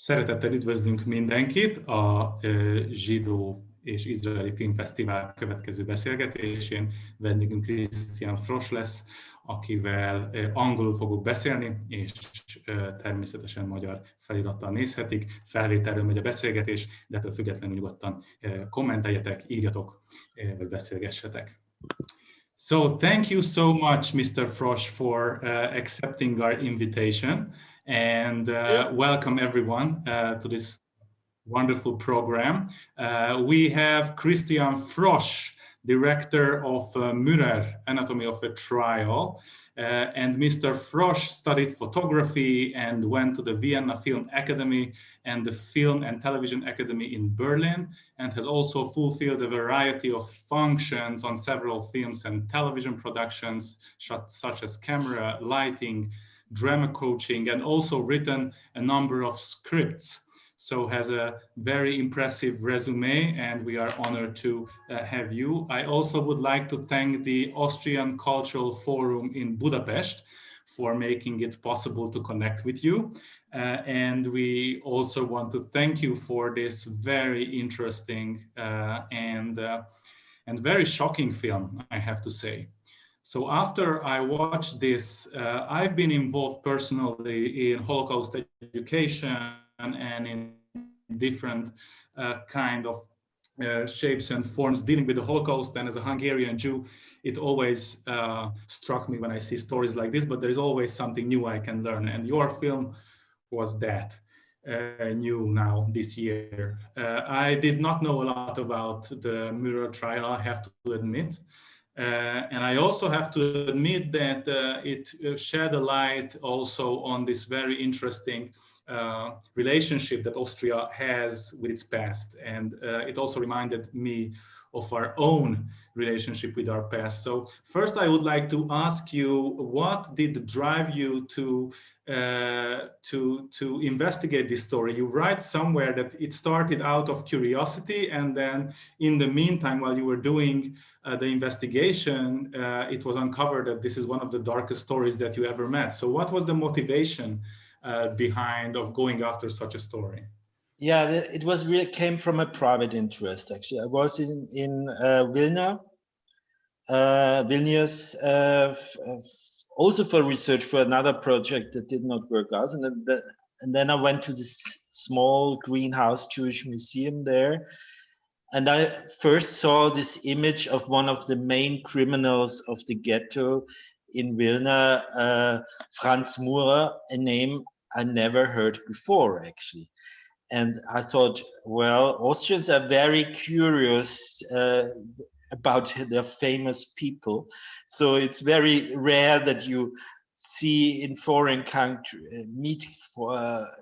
Szeretettel üdvözlünk mindenkit a Zsidó és Izraeli Filmfesztivál következő beszélgetésén. Vendégünk Christian Frosch lesz, akivel angolul fogok beszélni, és természetesen magyar felirattal nézhetik. Felvételről megy a beszélgetés, de ettől függetlenül nyugodtan kommenteljetek, írjatok, vagy beszélgessetek. So thank you so much, Mr. Frosch, for accepting our invitation. And welcome everyone to this wonderful program. We have Christian Frosch, director of Murer, Anatomy of a Trial. And Mr. Frosch studied photography and went to the Vienna Film Academy and the Film and Television Academy in Berlin, and has also fulfilled a variety of functions on several films and television productions, such as camera, lighting, drama coaching, and also written a number of scripts. So has a very impressive resume, and we are honored to have you. I also would like to thank the Austrian Cultural Forum in Budapest for making it possible to connect with you. And we also want to thank you for this very interesting and very shocking film, I have to say. So after I watched this, I've been involved personally in Holocaust education and in different kind of shapes and forms dealing with the Holocaust. And as a Hungarian Jew, it always struck me when I see stories like this, but there's always something new I can learn. And your film was that new now this year. I did not know a lot about the Murer trial, I have to admit. And I also have to admit that it shed a light also on this very interesting relationship that Austria has with its past. And it also reminded me of our own relationship with our past. So first I would like to ask you, what did drive you to investigate this story? You write somewhere that it started out of curiosity, and then in the meantime, while you were doing the investigation, it was uncovered that this is one of the darkest stories that you ever met. So what was the motivation behind of going after such a story? Yeah, it was really came from a private interest. Actually, I was in Vilnius, also for research for another project that did not work out, and then I went to this small greenhouse Jewish museum there, and I first saw this image of one of the main criminals of the ghetto in Vilna, Franz Murer, a name I never heard before, actually. And I thought, well, Austrians are very curious about their famous people. So it's very rare that you see in foreign countries,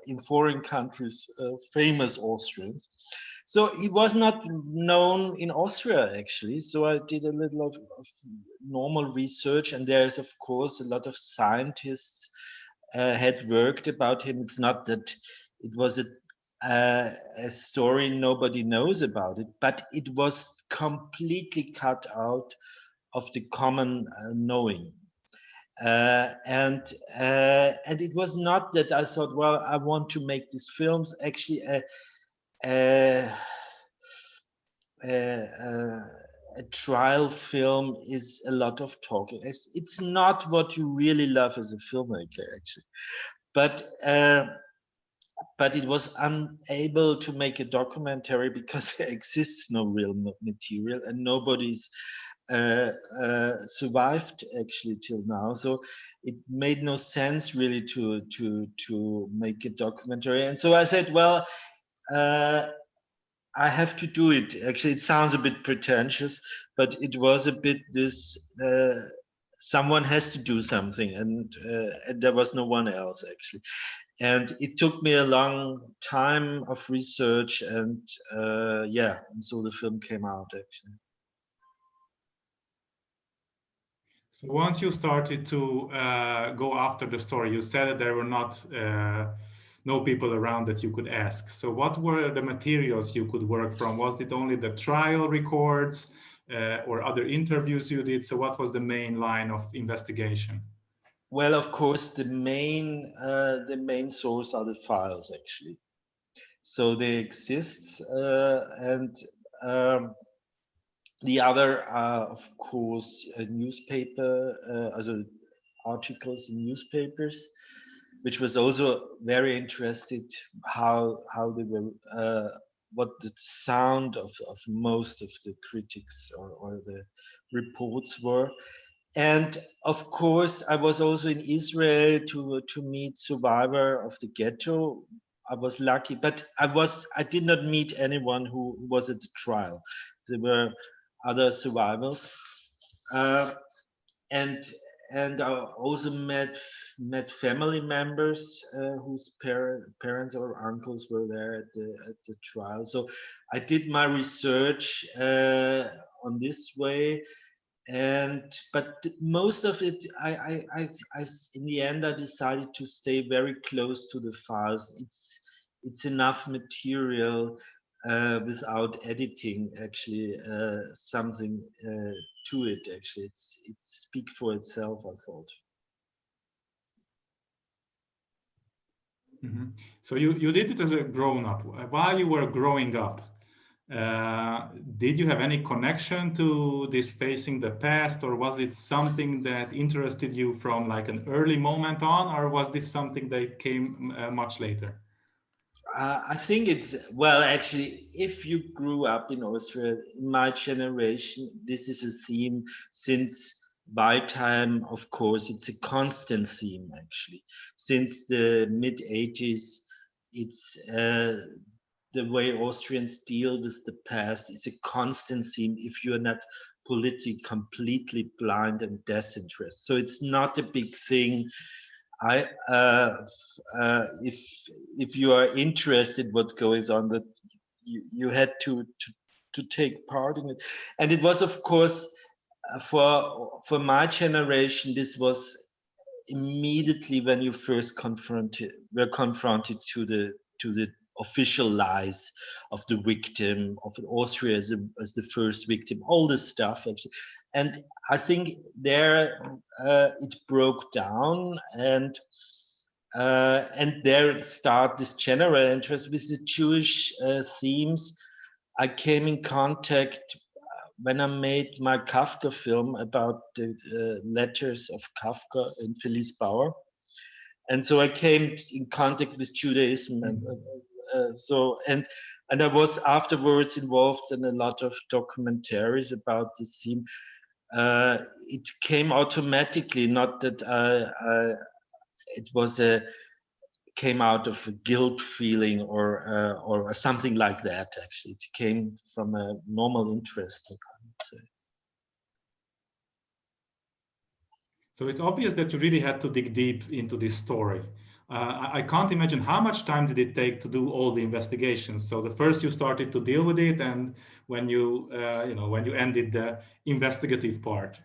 in foreign countries, famous Austrians. So it was not known in Austria, actually. So I did a little of normal research, and there's, of course, a lot of scientists had worked about him. It's not that it was a story nobody knows about it, but it was completely cut out of the common knowing. And it was not that I thought, well, I want to make these films. Actually, a trial film is a lot of talking. It's not what you really love as a filmmaker, actually. But but it was unable to make a documentary because there exists no real material and nobody's survived actually till now. So it made no sense really to make a documentary. And so I said, well, I have to do it. Actually, it sounds a bit pretentious, but it was a bit this. Someone has to do something, and there was no one else actually. And it took me a long time of research, and yeah, and so the film came out actually. So once you started to go after the story, you said that there were not no people around that you could ask. So what were the materials you could work from? Was it only the trial records or other interviews you did? So what was the main line of investigation? Well, of course, the main source are the files actually. So they exist, and the other are, of course, articles in newspapers, which was also very interested how they were, what the sound of most of the critics or the reports were. And of course, I was also in Israel to meet survivor of the ghetto. I was lucky, but I did not meet anyone who was at the trial. There were other survivors, and I also met family members whose parents or uncles were there at the trial. So I did my research on this way. But most of it, I in the end, I decided to stay very close to the files. It's enough material without editing. Actually, something to it. Actually, it speaks for itself, I thought. Mm-hmm. So you did it as a grown-up. While you were growing up, did you have any connection to this facing the past, or was it something that interested you from like an early moment on, or was this something that came much later? I think it's, well, actually, if you grew up in Austria, in my generation, this is a theme since my time. Of course, it's a constant theme actually. Since the mid-80s, it's the way Austrians deal with the past is a constant theme if you're not politically completely blind and disinterested. So it's not a big thing. If you are interested what goes on, that you had to take part in it. And it was, of course, for my generation, this was immediately when you first were confronted to the official lies of the victim, of Austria as the first victim, all this stuff actually. And I think there it broke down, and there start this general interest with the Jewish themes. I came in contact when I made my Kafka film about the letters of Kafka and Felice Bauer. And so I came in contact with Judaism, and I was afterwards involved in a lot of documentaries about this theme. It came automatically, not that it was came out of a guilt feeling or something like that. Actually, it came from a normal interest, I would say. So it's obvious that you really had to dig deep into this story. I can't imagine how much time did it take to do all the investigations. So the first you started to deal with it, and when you when you ended the investigative part.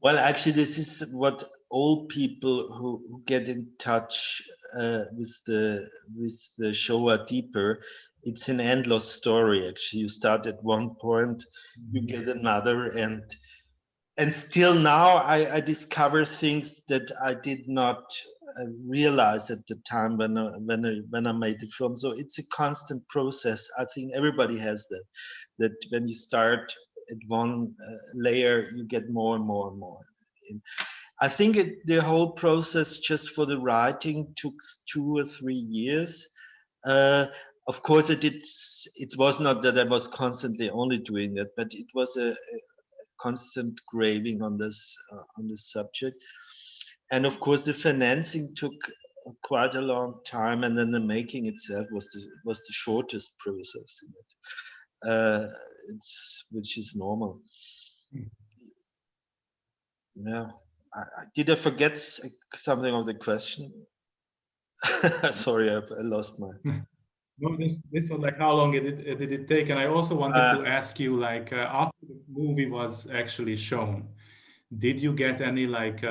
Well, actually, this is what all people who get in touch with the Shoah deeper. It's an endless story. Actually, you start at one point, you get another, and still now I discover things that I did not realize at the time when I made the film. So it's a constant process. I think everybody has that when you start at one layer, you get more and more and more. I think the whole process just for the writing took 2 or 3 years. Of course, it was not that I was constantly only doing that, but it was a constant craving on this subject. And of course, the financing took quite a long time, and then the making itself was the shortest process in it. Which is normal. Yeah. Did I forget something of the question? Sorry, I lost my. No, this was like how long did it take? And I also wanted to ask you, like, after the movie was actually shown, did you get any like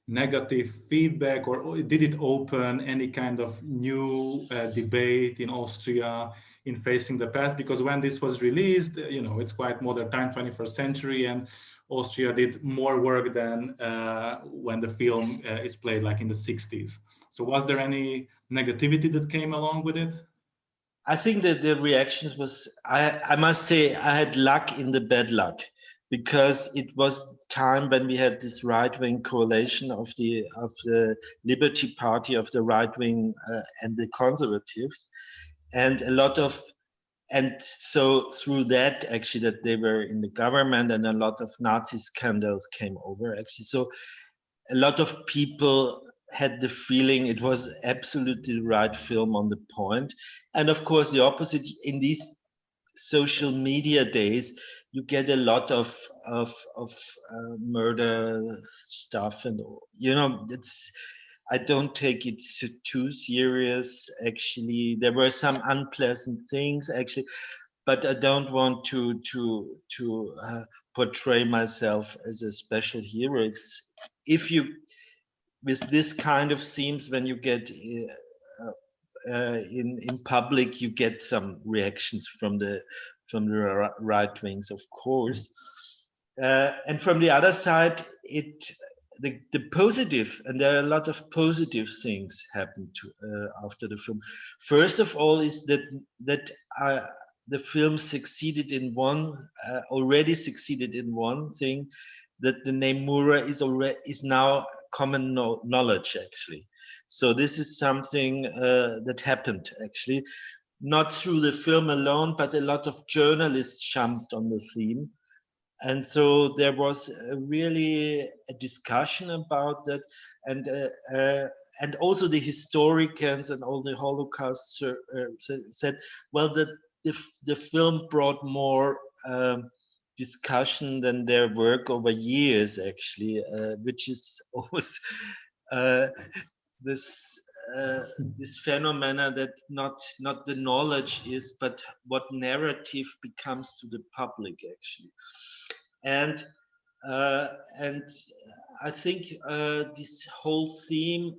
negative feedback, or did it open any kind of new debate in Austria in facing the past? Because when this was released, you know, it's quite modern time, 21st century, and Austria did more work than when the film is played like in the 60s. So was there any negativity that came along with it? I think that the reactions was, I must say, I had luck in the bad luck, because it was time when we had this right-wing coalition of the Liberty Party, of the right-wing and the conservatives, and a lot of, and so through that actually that they were in the government, and a lot of Nazi scandals came over actually. So a lot of people had the feeling it was absolutely the right film on the point. And of course, the opposite, in these social media days, you get a lot of murder stuff, and you know, I don't take it too serious. Actually, there were some unpleasant things actually, but I don't want to portray myself as a special hero. It's, if you, with this kind of themes, when you get in public, you get some reactions from the right wings, of course, and from the other side, the positive, and there are a lot of positive things happened after the film. First of all, is that the film succeeded in already succeeded in one thing, that the name Murer is now common knowledge actually. So this is something that happened actually, not through the film alone, but a lot of journalists jumped on the theme. And so there was really a discussion about that, and also the historians and all the Holocaust said, well, the film brought more discussion than their work over years, actually, which is always this phenomena that not the knowledge is, but what narrative becomes to the public, actually. And I think this whole theme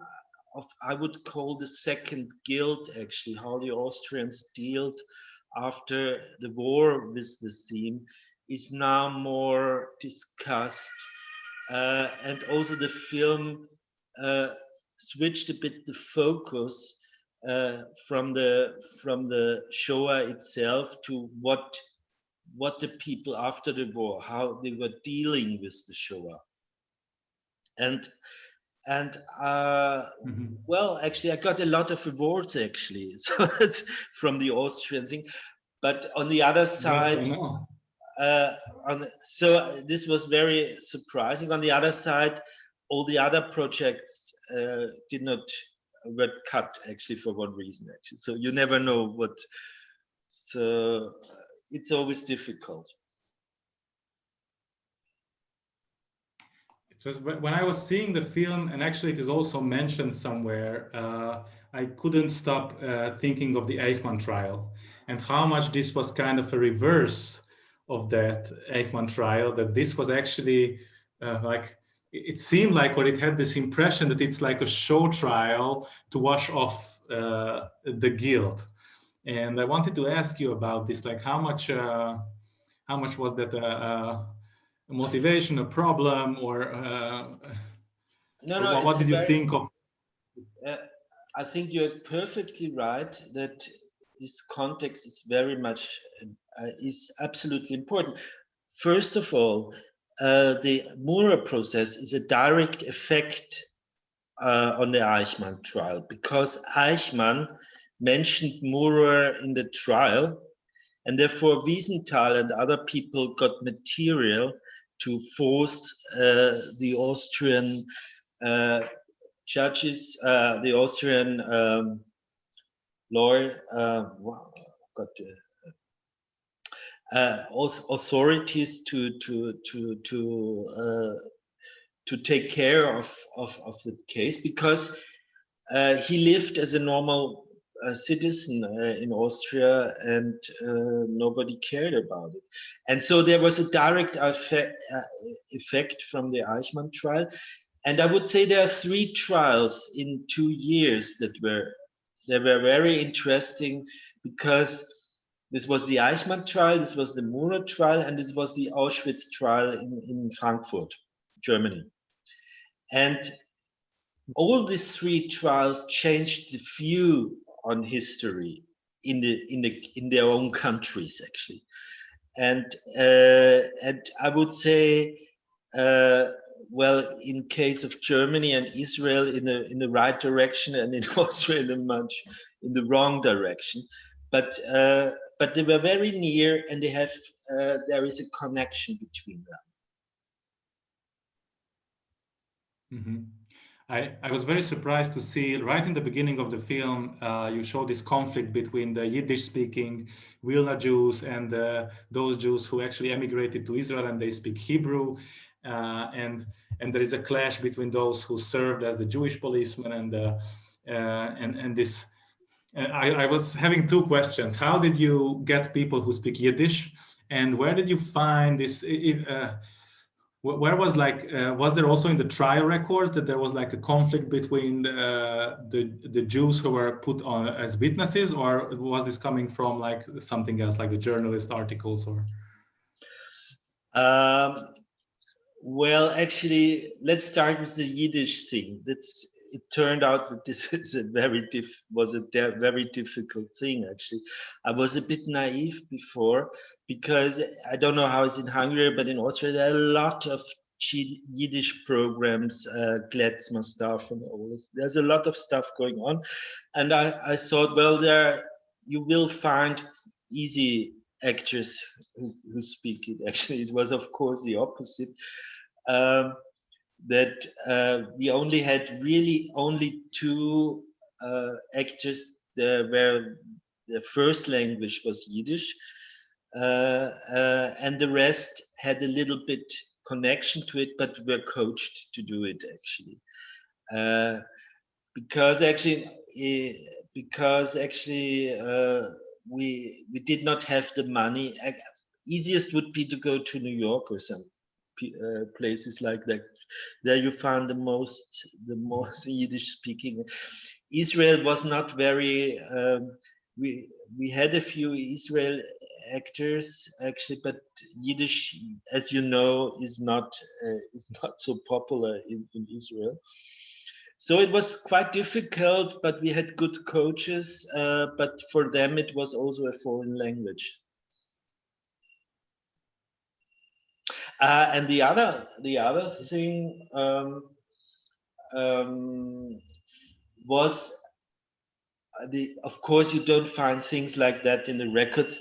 of, I would call the second guild, actually, how the Austrians dealt after the war with this theme, is now more discussed, and also the film switched a bit the focus from the Shoah itself to what the people after the war, how they were dealing with the Shoah. And well, actually, I got a lot of awards actually, so it's from the Austrian thing. But on the other side, so this was very surprising. On the other side, all the other projects were cut actually for one reason actually. So you never know what. So it's always difficult. Just when I was seeing the film, and actually it is also mentioned somewhere, I couldn't stop thinking of the Eichmann trial and how much this was kind of a reverse of that Eichmann trial, that this was actually like, it seemed like, or it had this impression that it's like a show trial to wash off the guilt. And I wanted to ask you about this, like how much was that a motivation, a problem, or what did you think of? I think you're perfectly right that this context is very much is absolutely important. First of all, the Murer process is a direct effect on the Eichmann trial, because Eichmann mentioned Murer in the trial, and therefore Wiesenthal and other people got material to force the Austrian judges, the Austrian lawyer, authorities to take care of the case, because he lived as a normal citizen in Austria, and nobody cared about it. And so there was a direct effect from the Eichmann trial. And I would say there are 3 trials in 2 years that were very interesting, because this was the Eichmann trial, this was the Murer trial, and this was the Auschwitz trial in Frankfurt, Germany. And all these 3 trials changed the view on history in their own countries, actually. And I would say, well, in case of Germany and Israel, in the right direction, and in Austria in the wrong direction. But they were very near, and they have there is a connection between them. Mm-hmm. I was very surprised to see right in the beginning of the film, you show this conflict between the Yiddish-speaking Vilna Jews and those Jews who actually emigrated to Israel and they speak Hebrew, and there is a clash between those who served as the Jewish policemen and this. I was having 2 questions. How did you get people who speak Yiddish, and where did you find this? Where was was there also in the trial records that there was like a conflict between the Jews who were put on as witnesses, or was this coming from like something else, like the journalist articles, or? Well, actually, let's start with the Yiddish thing. It turned out that this is a very difficult thing. Actually, I was a bit naive before, because I don't know how it's in Hungary, but in Austria there are a lot of Yiddish programs, Klezmer stuff, and all this. There's a lot of stuff going on, and I thought, well, you will find easy actors who speak it. Actually, it was of course the opposite. That we only had really only 2 actors where the first language was Yiddish, and the rest had a little bit connection to it, but were coached to do it, actually. Because actually we did not have the money. Easiest would be to go to New York or some places like that. There you found the most Yiddish speaking. Israel was not very. We had a few Israel actors, actually, but Yiddish, as you know, is not so popular in Israel. So it was quite difficult, but we had good coaches. But for them, it was also a foreign language. And the other thing was of course you don't find things like that in the records.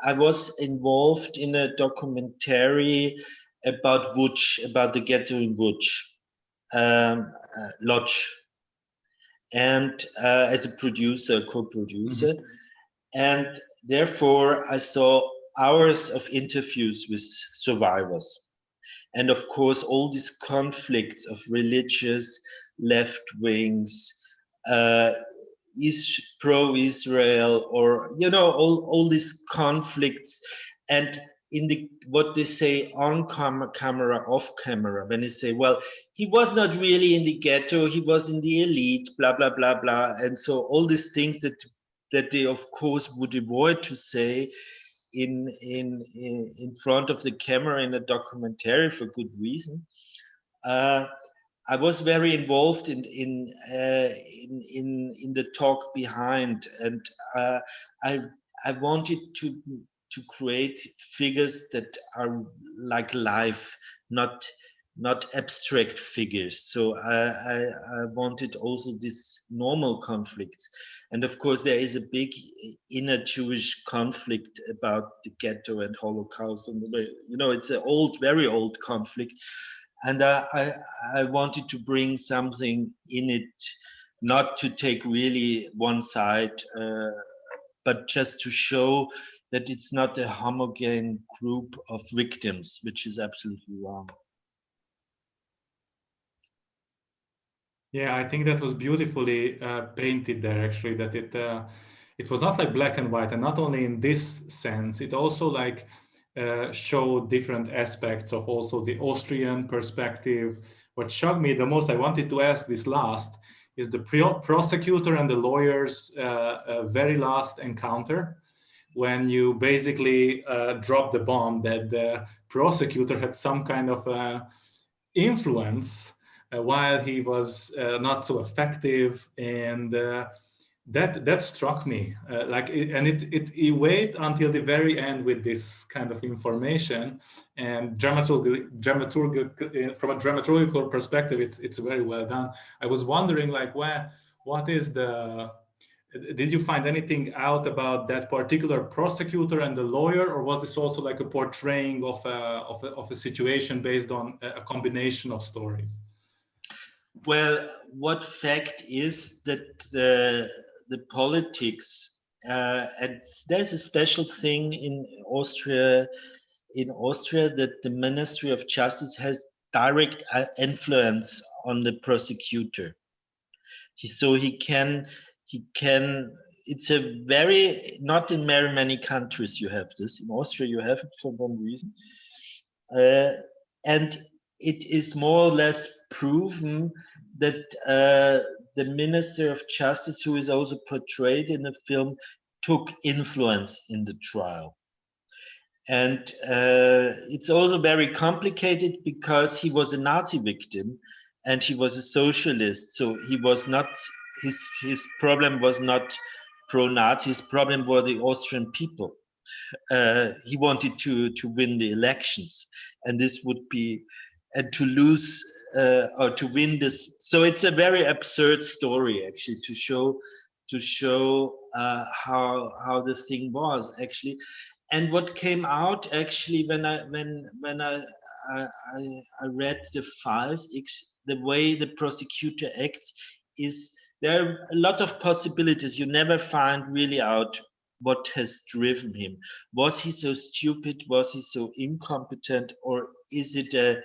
I was involved in a documentary about Łódź, about the ghetto in Łódź, Lodz, and as a producer, co-producer, and therefore I saw hours of interviews with survivors, and of course all these conflicts of religious left wings, is pro-Israel, or all these conflicts, and in what they say on camera, off camera, when they say, well, he was not really in the ghetto, he was in the elite, blah blah blah blah, and so all these things that they of course would avoid to say in front of the camera in a documentary for good reason. I was very involved in the talk behind, and I wanted to to create figures that are like life, not abstract figures. So I wanted also this normal conflicts. And of course, there is a big inner Jewish conflict about the ghetto and Holocaust. And, you know, it's an old, very old conflict. And I wanted to bring something in it, not to take really one side, but just to show that it's not a homogeneous group of victims, which is absolutely wrong. Yeah, I think that was beautifully painted there, actually, that it was not like black and white, and not only in this sense, it also like showed different aspects of also the Austrian perspective. What shocked me the most, I wanted to ask this last, is the prosecutor and the lawyer's very last encounter, when you basically drop the bomb that the prosecutor had some kind of influence while he was not so effective, and that struck me. It wait until the very end with this kind of information, and from a dramaturgical perspective, it's very well done. I was wondering, like, what is the? Did you find anything out about that particular prosecutor and the lawyer, or was this also like a portraying of a situation based on a combination of stories? Well, what fact is that the politics, and there's a special thing in Austria that the Ministry of Justice has direct influence on the prosecutor. So he can, it's a very, not in very many countries you have this. In Austria you have it for one reason. And it is more or less proven that the Minister of Justice, who is also portrayed in the film, took influence in the trial. And it's also very complicated because he was a Nazi victim and he was a socialist. So he was not, his problem was not pro-Nazi, his problem were the Austrian people. He wanted to win the elections, and this would be, and to lose or to win this. So it's a very absurd story, actually, to show how the thing was actually. And what came out actually when I read the files, the way the prosecutor acts is there are a lot of possibilities. You never find really out what has driven him. Was he so stupid? Was he so incompetent? Or is it a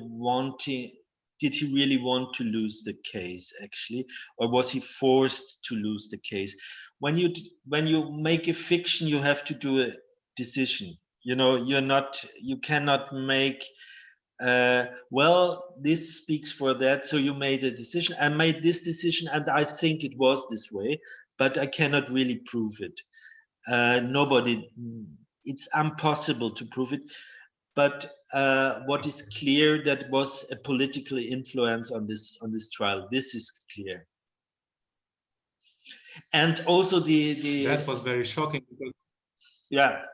wanting? Did he really want to lose the case actually, or was he forced to lose the case? When you make a fiction, you have to do a decision. You know, you cannot make. Well, this speaks for that, so you made a decision. I made this decision, and I think it was this way, but I cannot really prove it. It's impossible to prove it. But what is clear, that was a political influence on this trial. This is clear. And also that was very shocking. Yeah.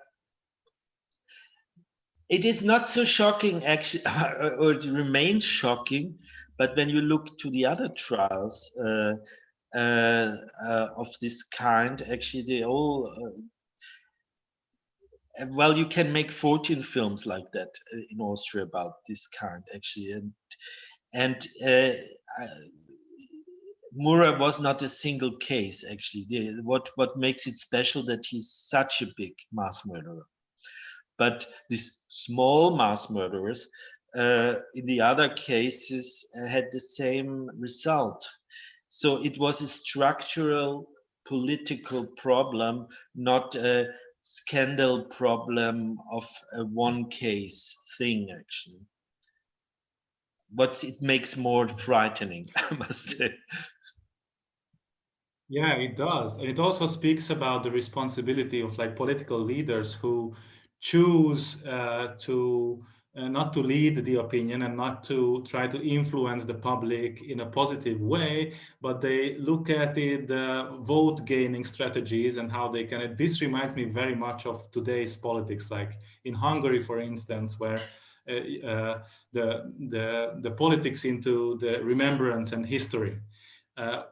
It is not so shocking actually, or it remains shocking. But when you look to the other trials of this kind, actually they all. Well, you can make 14 films like that in Austria about this kind, actually, and Murer was not a single case, actually. What makes it special that he's such a big mass murderer, but these small mass murderers in the other cases had the same result. So it was a structural political problem, not a scandal problem of a one case thing, actually. But it makes more frightening, I must say. Yeah, it does. And it also speaks about the responsibility of like political leaders who choose to not to lead the opinion and not to try to influence the public in a positive way, but they look at it, vote gaining strategies and how they can. This reminds me very much of today's politics, like in Hungary, for instance, where the politics into the remembrance and history.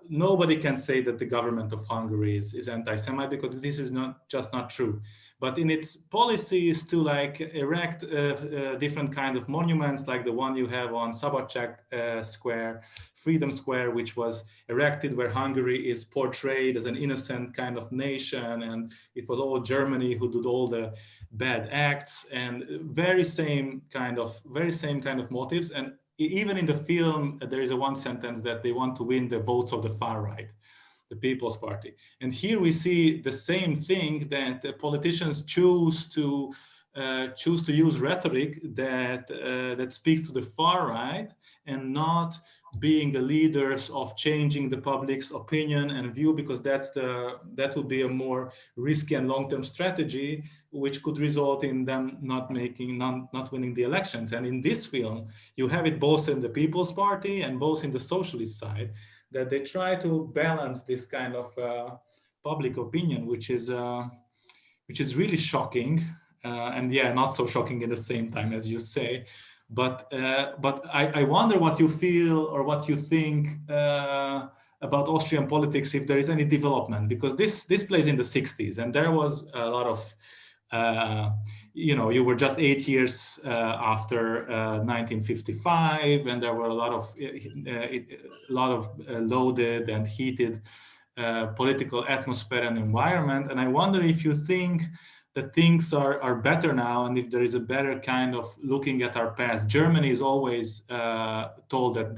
Nobody can say that the government of Hungary is anti-Semite, because this is not true. But in its policies to like erect different kind of monuments, like the one you have on Szabadság Square, Freedom Square, which was erected where Hungary is portrayed as an innocent kind of nation, and it was all Germany who did all the bad acts, and very same kind of motives. And even in the film, there is one sentence that they want to win the votes of the far right, the People's Party. And here we see the same thing, that politicians choose to use rhetoric that speaks to the far right, and not being the leaders of changing the public's opinion and view, because that would be a more risky and long-term strategy, which could result in them not winning the elections. And in this film, you have it both in the People's Party and both in the socialist side, that they try to balance this kind of public opinion, which is really shocking, and yeah, not so shocking at the same time, as you say. But I wonder what you feel or what you think about Austrian politics, if there is any development, because this plays in the 60s, and there was a lot of you were just 8 years after 1955, and there were a lot of loaded and heated political atmosphere and environment. And I wonder if you think that things are better now, and if there is a better kind of looking at our past. Germany is always told that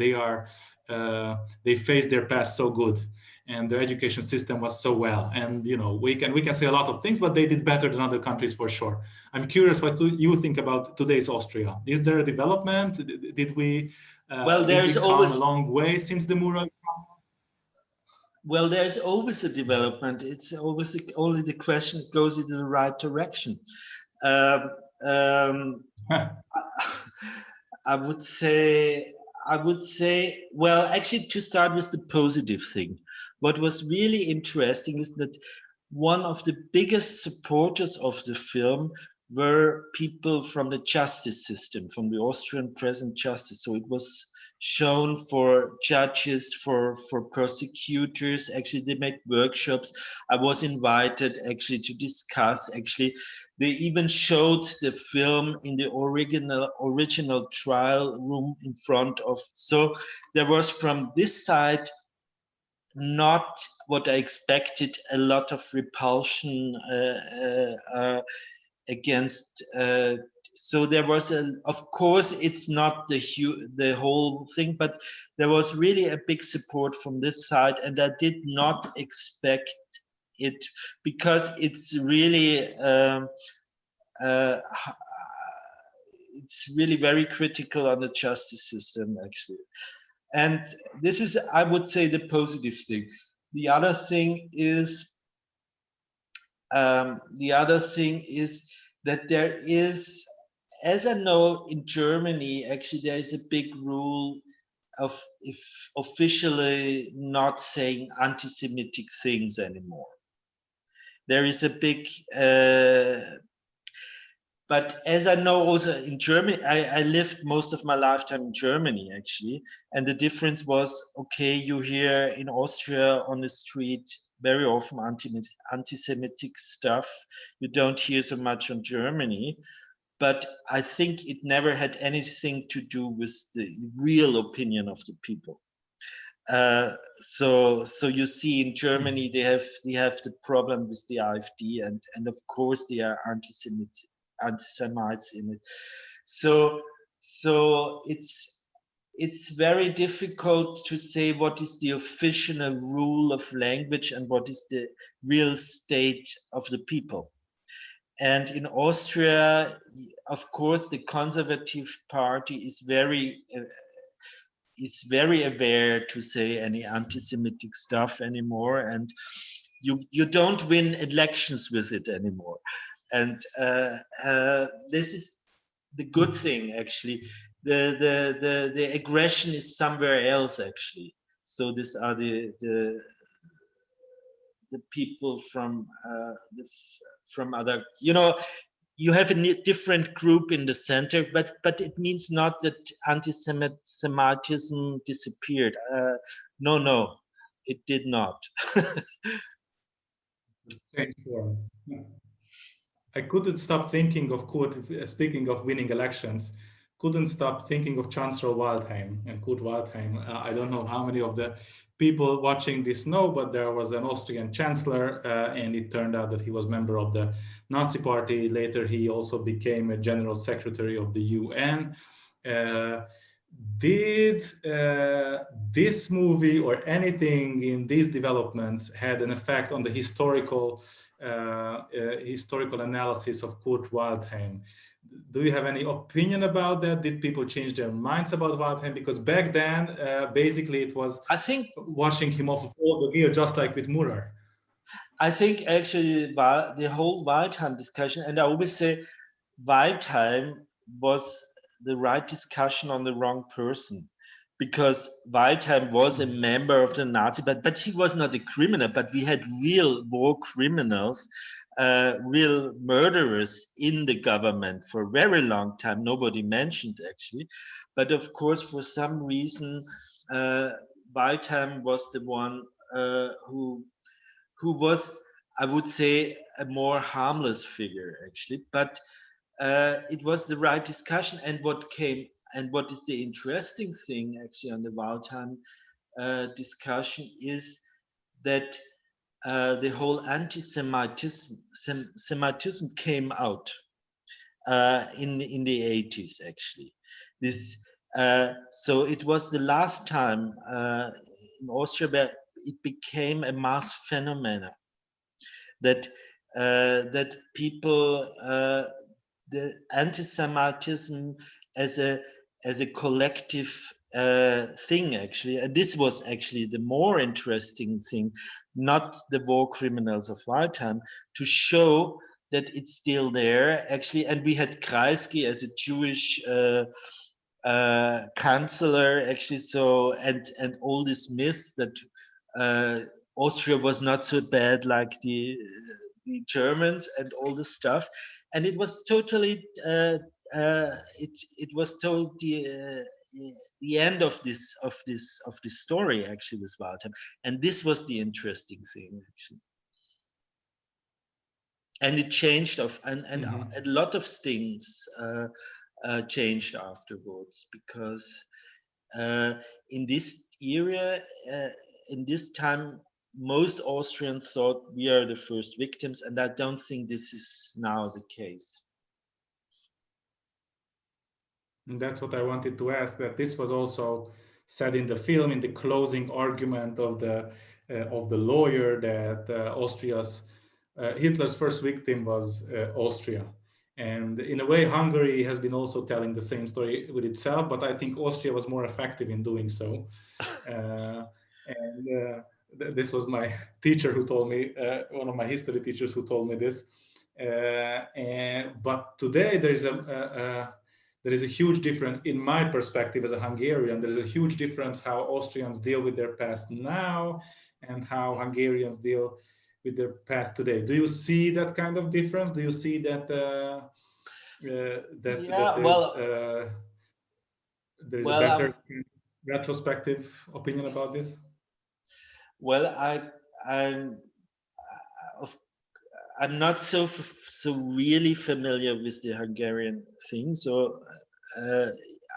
they face their past so good, and their education system was so well. And we can say a lot of things, but they did better than other countries for sure. I'm curious what you think about today's Austria. Is there a development? Did we come a long way since the Murer? Well, there's always a development. It's always only the question goes in the right direction. I would say, well, actually, to start with the positive thing, what was really interesting is that one of the biggest supporters of the film were people from the justice system, from the Austrian present justice. So it was shown for judges, for prosecutors. Actually, they made workshops. I was invited actually to discuss. Actually, they even showed the film in the original trial room in front of. So there was from this side not what I expected, a lot of repulsion against. So there was of course, it's not the whole thing, but there was really a big support from this side, and I did not expect it, because it's really very critical on the justice system, actually. And this is, I would say, the positive thing. The other thing is that there is, as I know, in Germany, actually, there is a big rule of officially not saying anti-Semitic things anymore. There is a big, but as I know also in Germany, I lived most of my lifetime in Germany, actually. And the difference was, okay, you hear in Austria on the street very often anti-Semitic stuff. You don't hear so much on Germany. But I think it never had anything to do with the real opinion of the people. So you see in Germany, they have the problem with the AfD, and of course they are anti-Semites in it. So it's very difficult to say what is the official rule of language and what is the real state of the people. And in Austria, of course, the Conservative Party is very aware to say any anti-Semitic stuff anymore, and you don't win elections with it anymore. And this is the good thing actually. The aggression is somewhere else actually. So these are the people from from other, you know, you have a different group in the center, but it means not that anti-Semitism disappeared. No, it did not. Change forms. I couldn't stop thinking of Kurt, speaking of winning elections, couldn't stop thinking of Chancellor Waldheim and Kurt Waldheim. I don't know how many of the people watching this know, but there was an Austrian chancellor, and it turned out that he was member of the Nazi party. Later, he also became a general secretary of the UN. Did this movie or anything in these developments had an effect on the historical analysis of Kurt Waldheim? Do you have any opinion about that? Did people change their minds about Waldheim? Because back then, basically, it was, I think, washing him off of all the gear, just like with Murer. I think actually the whole Waldheim discussion, and I always say Waldheim was the right discussion on the wrong person, because Waldheim was a member of the Nazi, but he was not a criminal. But we had real war criminals, real murderers in the government for a very long time. Nobody mentioned actually, but of course, for some reason, Waldheim was the one who was, I would say, a more harmless figure actually, but it was the right discussion. And what is the interesting thing actually on the Waldheim discussion is that the whole anti-Semitism came out in the 80s actually. This so it was the last time in Austria where it became a mass phenomenon that that people the anti-Semitism as a collective thing actually, and this was actually the more interesting thing, not the war criminals of Waldheim, to show that it's still there actually. And we had Kreisky as a Jewish chancellor actually, so and all these myths that Austria was not so bad like the Germans and all this stuff, and it was totally it was told the end of this story actually with Waldheim, and this was the interesting thing actually. And it changed and a lot of things changed afterwards, because in this area, in this time, most Austrians thought we are the first victims, and I don't think this is now the case. And that's what I wanted to ask, that this was also said in the film, in the closing argument of the lawyer, that Hitler's first victim was Austria. And in a way, Hungary has been also telling the same story with itself, but I think Austria was more effective in doing so. This was my teacher who told me, one of my history teachers who told me this. But today there is a huge difference in my perspective as a Hungarian. There is a huge difference how Austrians deal with their past now and how Hungarians deal with their past today. Do you see that kind of difference? Do you see that there's a better retrospective opinion about this? Well, I'm not so really familiar with the Hungarian thing, so I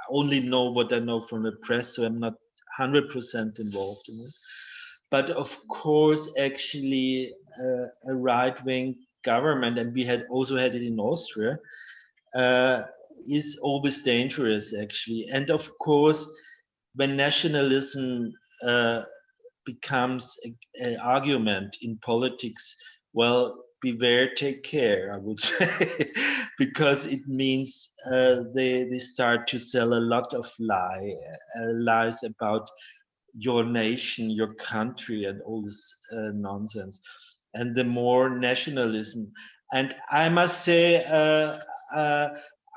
only know what I know from the press, so I'm not 100% involved in it. But of course, actually, a right-wing government, and we also had it in Austria, is always dangerous, actually. And of course, when nationalism becomes an argument in politics, well, beware, take care, I would say, because it means they start to sell a lot of lies about your nation, your country, and all this nonsense. And the more nationalism, and I must say,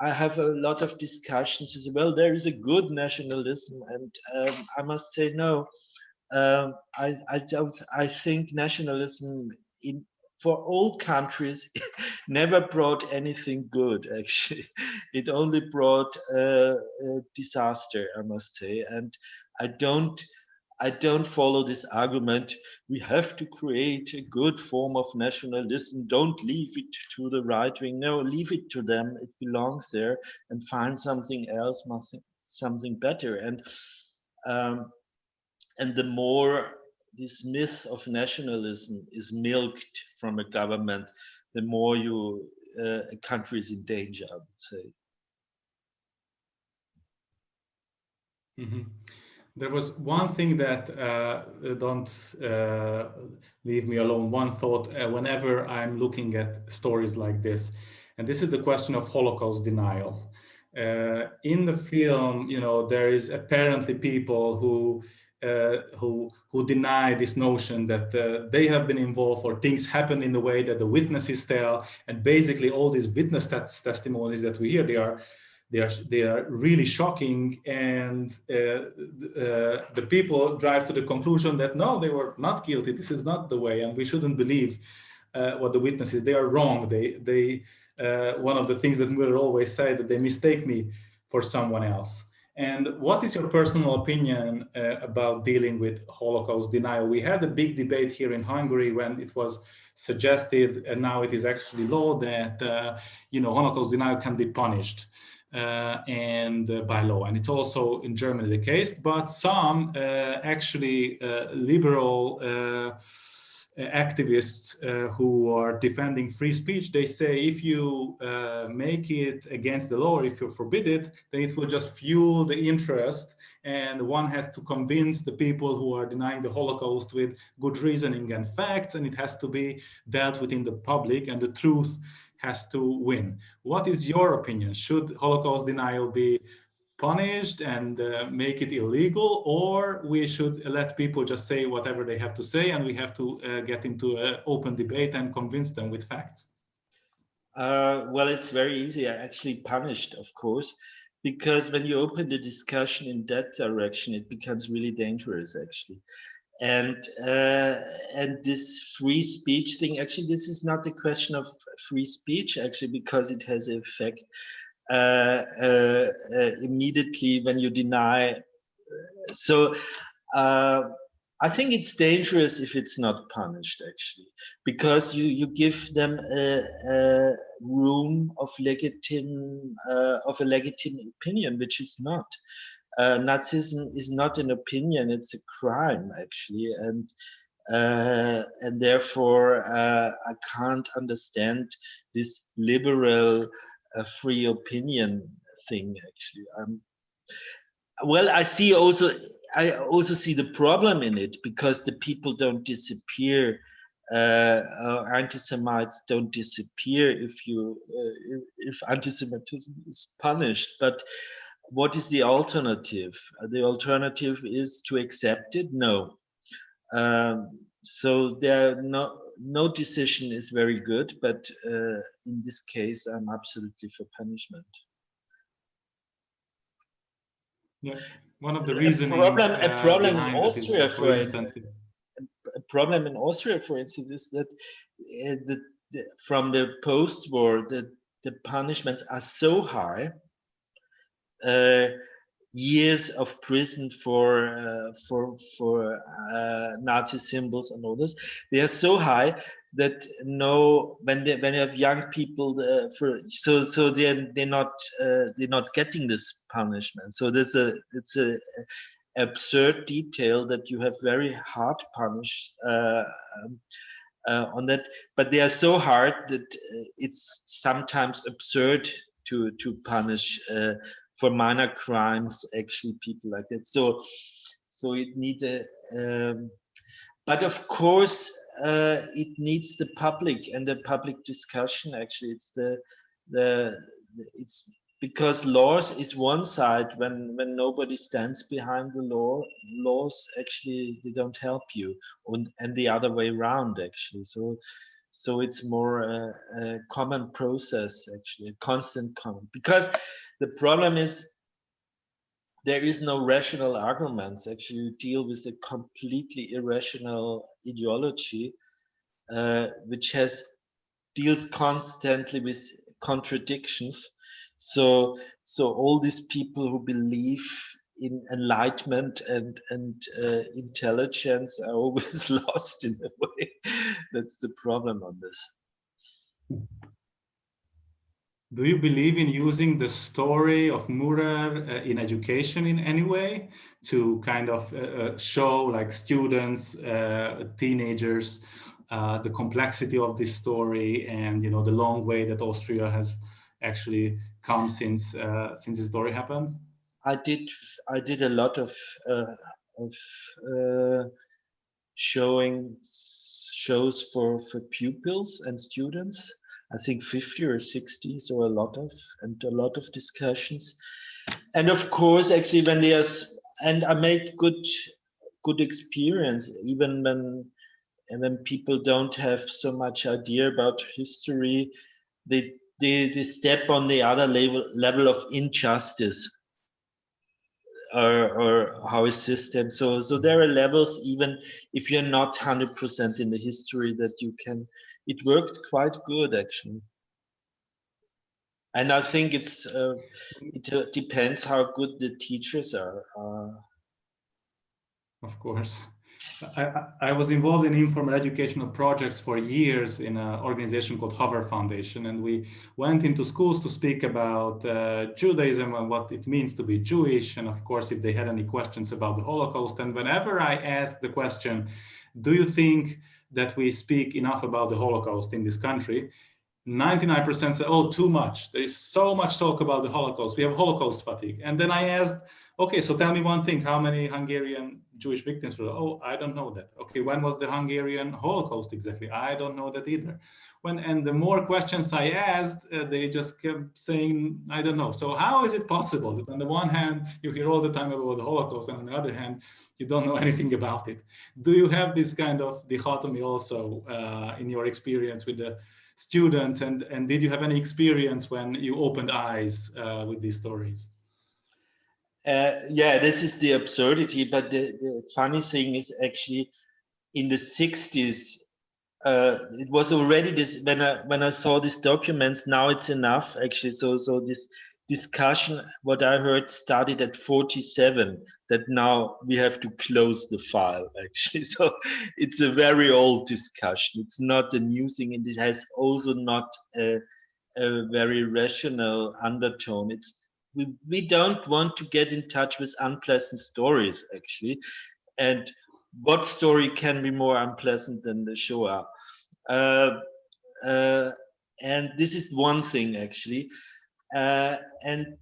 I have a lot of discussions as well. There is a good nationalism, and I must say no. I think nationalism for old countries never brought anything good. Actually, it only brought disaster, I must say. And I don't follow this argument. We have to create a good form of nationalism. Don't leave it to the right wing. No, leave it to them. It belongs there, and find something else, something better. And the more this myth of nationalism is milked from a government, the more a country is in danger, I would say. Mm-hmm. There was one thing that don't leave me alone, one thought whenever I'm looking at stories like this, and this is the question of Holocaust denial. In the film, there is apparently people who deny this notion that they have been involved or things happen in the way that the witnesses tell, and basically all these witness testimonies that we hear, they are really shocking, and the people drive to the conclusion that no, they were not guilty. This is not the way, and we shouldn't believe what the witnesses. They are wrong. They one of the things that Murer always said, that they mistake me for someone else. And what is your personal opinion about dealing with Holocaust denial? We had a big debate here in Hungary when it was suggested, and now it is actually law, that Holocaust denial can be punished. And by law, and it's also in Germany the case, but some actually liberal activists who are defending free speech, they say if you make it against the law, or if you forbid it, then it will just fuel the interest, and one has to convince the people who are denying the Holocaust with good reasoning and facts, and it has to be dealt with in the public, and the truth has to win. What is your opinion? Should Holocaust denial be punished and make it illegal, or we should let people just say whatever they have to say, and we have to get into an open debate and convince them with facts? Well, it's very easy. Actually punished, of course, because when you open the discussion in that direction, it becomes really dangerous, actually. And this free speech thing, actually, this is not a question of free speech, actually, because it has an effect immediately when you deny. So I think it's dangerous if it's not punished, actually, because you give them a room of a legitimate opinion, which is not. Nazism is not an opinion; it's a crime, actually, and therefore I can't understand this liberal free opinion thing. Actually, well, I also see the problem in it, because the people don't disappear. Anti-Semites don't disappear if anti-Semitism is punished, but what is the alternative? The alternative is to accept it? No. So there no decision is very good, but in this case, I'm absolutely for punishment. Yeah, one of the reasons a problem in Austria, for instance, is that from the post-war, the punishments are so high. Years of prison for Nazi symbols and all this, they are so high that when you have young people, so they're not getting this punishment. So it's a absurd detail that you have very hard punish on that, but they are so hard that it's sometimes absurd to punish for minor crimes, actually, people like that. So it needs but of course it needs the public and the public discussion. Actually, it's because laws is one side. When nobody stands behind the laws actually they don't help you, and the other way around, actually. So it's more a common process, actually, a constant common. Because the problem is there is no rational arguments. Actually, you deal with a completely irrational ideology, which deals constantly with contradictions. So all these people who believe in enlightenment and intelligence are always lost in a way. That's the problem on this. Do you believe in using the story of Murer in education in any way to kind of show like students, teenagers, the complexity of this story and the long way that Austria has actually come since the story happened? I did a lot of shows for pupils and students. I think 50 or 60, so a lot of discussions. And of course, actually, when I made good experience, even when people don't have so much idea about history, they step on the other level of injustice or how a system. So there are levels, even if you're not 100% in the history, that you can. It worked quite good, actually. And I think it depends how good the teachers are. Of course. I was involved in informal educational projects for years in an organization called Hover Foundation, and we went into schools to speak about Judaism and what it means to be Jewish, and of course, if they had any questions about the Holocaust. And whenever I asked the question, do you think that we speak enough about the Holocaust in this country? 99% say, oh, too much. There is so much talk about the Holocaust. We have Holocaust fatigue. And then I asked, okay, so tell me one thing. How many Hungarian Jewish victims were there? Oh, I don't know that. Okay, when was the Hungarian Holocaust exactly? I don't know that either. And the more questions I asked, they just kept saying, I don't know. So how is it possible that on the one hand, you hear all the time about the Holocaust, and on the other hand, you don't know anything about it? Do you have this kind of dichotomy also in your experience with the students, and did you have any experience when you opened eyes with these stories? Yeah, this is the absurdity, but the funny thing is actually in the 60s, it was already this, when I saw these documents, now it's enough actually. So this discussion, what I heard, started at 47, that now we have to close the file actually. So it's a very old discussion. It's not a new thing, and it has also not a very rational undertone. We don't want to get in touch with unpleasant stories actually. And what story can be more unpleasant than the Shoah? And this is one thing actually. And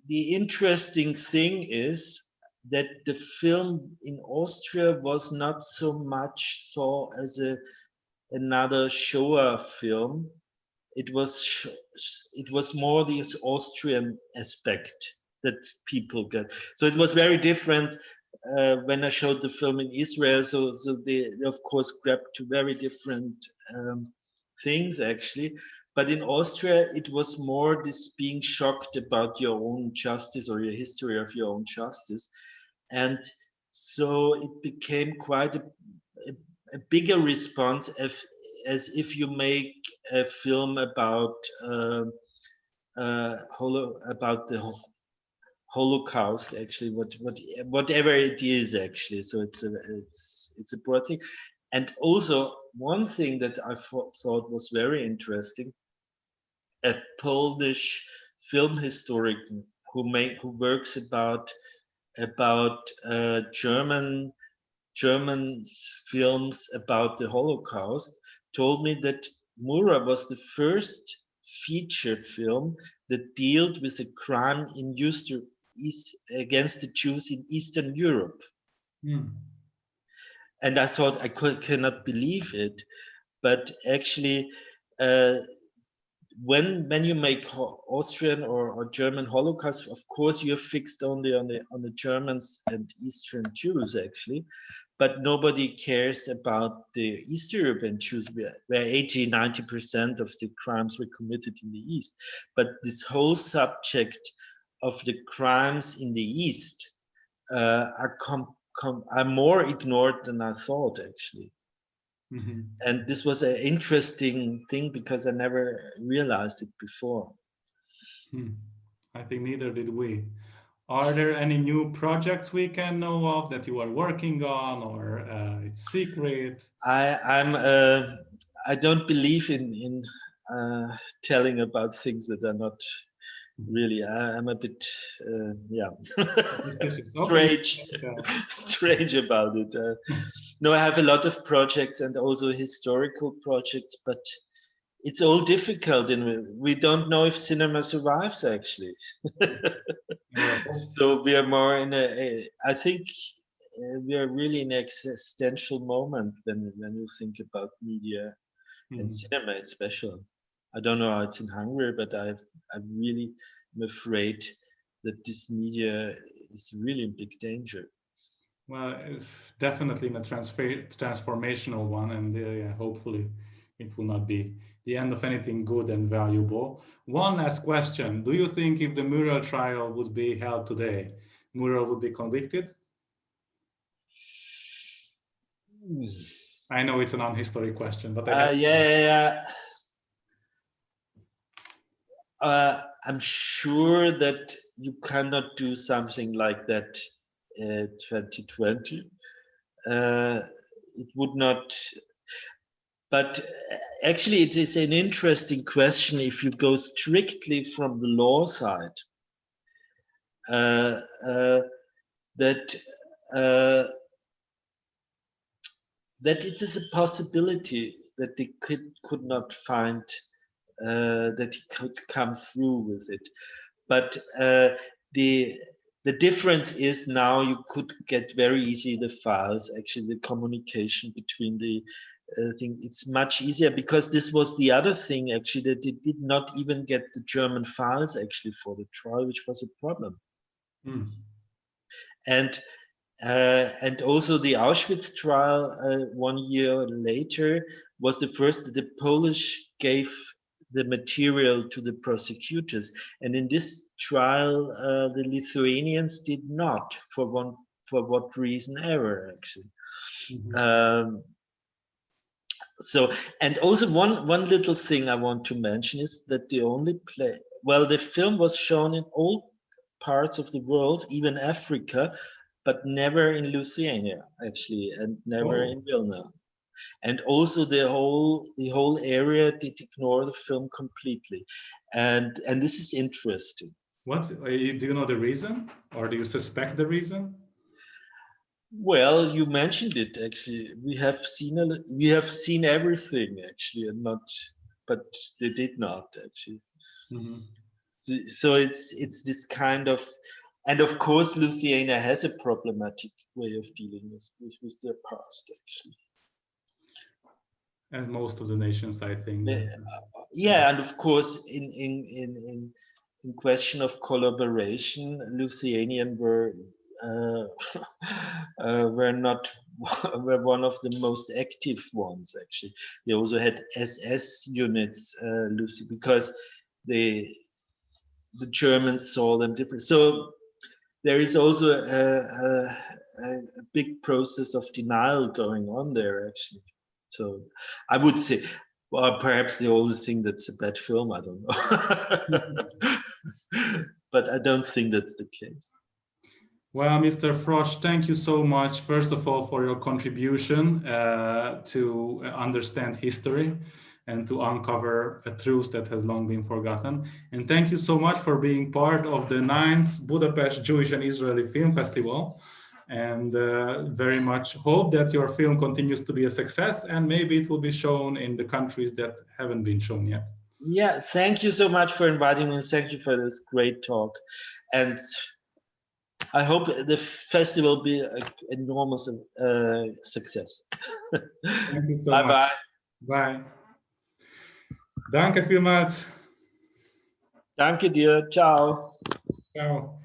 the interesting thing is that the film in Austria was not so much saw as another Shoah film. It was more this Austrian aspect that people get. So it was very different when I showed the film in Israel. So they of course grabbed two very different things actually. But in Austria, it was more this being shocked about your own justice or your history of your own justice. And so it became quite a bigger response as if you make a film about the Holocaust, actually, whatever it is, actually. So it's a broad thing. And also one thing that I thought was very interesting, a Polish film historian who works about German films about the Holocaust, told me that Murer was the first feature film that dealt with a crime against the Jews in Eastern Europe. Mm. And I thought, I cannot believe it, but actually, when you make Austrian or German Holocaust, of course you're fixed only on the Germans and Eastern Jews actually, but nobody cares about the East European Jews, where 80-90% of the crimes were committed in the East. But this whole subject of the crimes in the East are more ignored than I thought, actually. Mm-hmm. And this was an interesting thing because I never realized it before. I think neither did we. Are there any new projects we can know of that you are working on, or it's secret? I don't believe in telling about things that are not really. I'm a bit strange about it. No, I have a lot of projects and also historical projects, but it's all difficult, and we don't know if cinema survives, actually. So we are more in I think we are really in an existential moment when you think about media and cinema, especially. I don't know how it's in Hungary, but I'm really afraid that this media is really in big danger. Well, definitely in a transformational one, and hopefully it will not be the end of anything good and valuable. One last question. Do you think if the Murer trial would be held today, Murer would be convicted? I know it's an unhistoric question, but I'm sure that you cannot do something like that 2020. It would not, but actually it is an interesting question if you go strictly from the law side, that it is a possibility that they could not find that he could come through with it. But the difference is now you could get very easy the files, actually the communication between the thing. It's much easier because this was the other thing, actually, that they did not even get the German files actually for the trial, which was a problem. And also the Auschwitz trial 1 year later was the first that the Polish gave the material to the prosecutors, and in this trial the Lithuanians did not, for what reason ever, actually. So, and also one little thing I want to mention is that the film was shown in all parts of the world, even Africa, but never in Lithuania, actually, and never in Vilna. And also the whole area did ignore the film completely, and this is interesting. What do you know the reason, or do you suspect the reason? Well, you mentioned it, actually. We have seen everything, actually, but they did not, actually. So it's this kind of, and of course Lithuania has a problematic way of dealing with their past, actually. As most of the nations, I think. And of course, in question of collaboration, Lithuanian were one of the most active ones, actually. They also had SS units, because the Germans saw them different. So there is also a big process of denial going on there, actually. So I would say, well, perhaps they always think that's a bad film. I don't know. But I don't think that's the case. Well, Mr. Frosch, thank you so much, first of all, for your contribution to understand history and to uncover a truth that has long been forgotten. And thank you so much for being part of the 9th Budapest Jewish and Israeli Film Festival. And very much hope that your film continues to be a success, and maybe it will be shown in the countries that haven't been shown yet. Yeah, thank you so much for inviting me. Thank you for this great talk. And I hope the festival will be an enormous success. Thank you so much. Bye. Bye. Danke vielmals. Danke dir. Ciao. Ciao.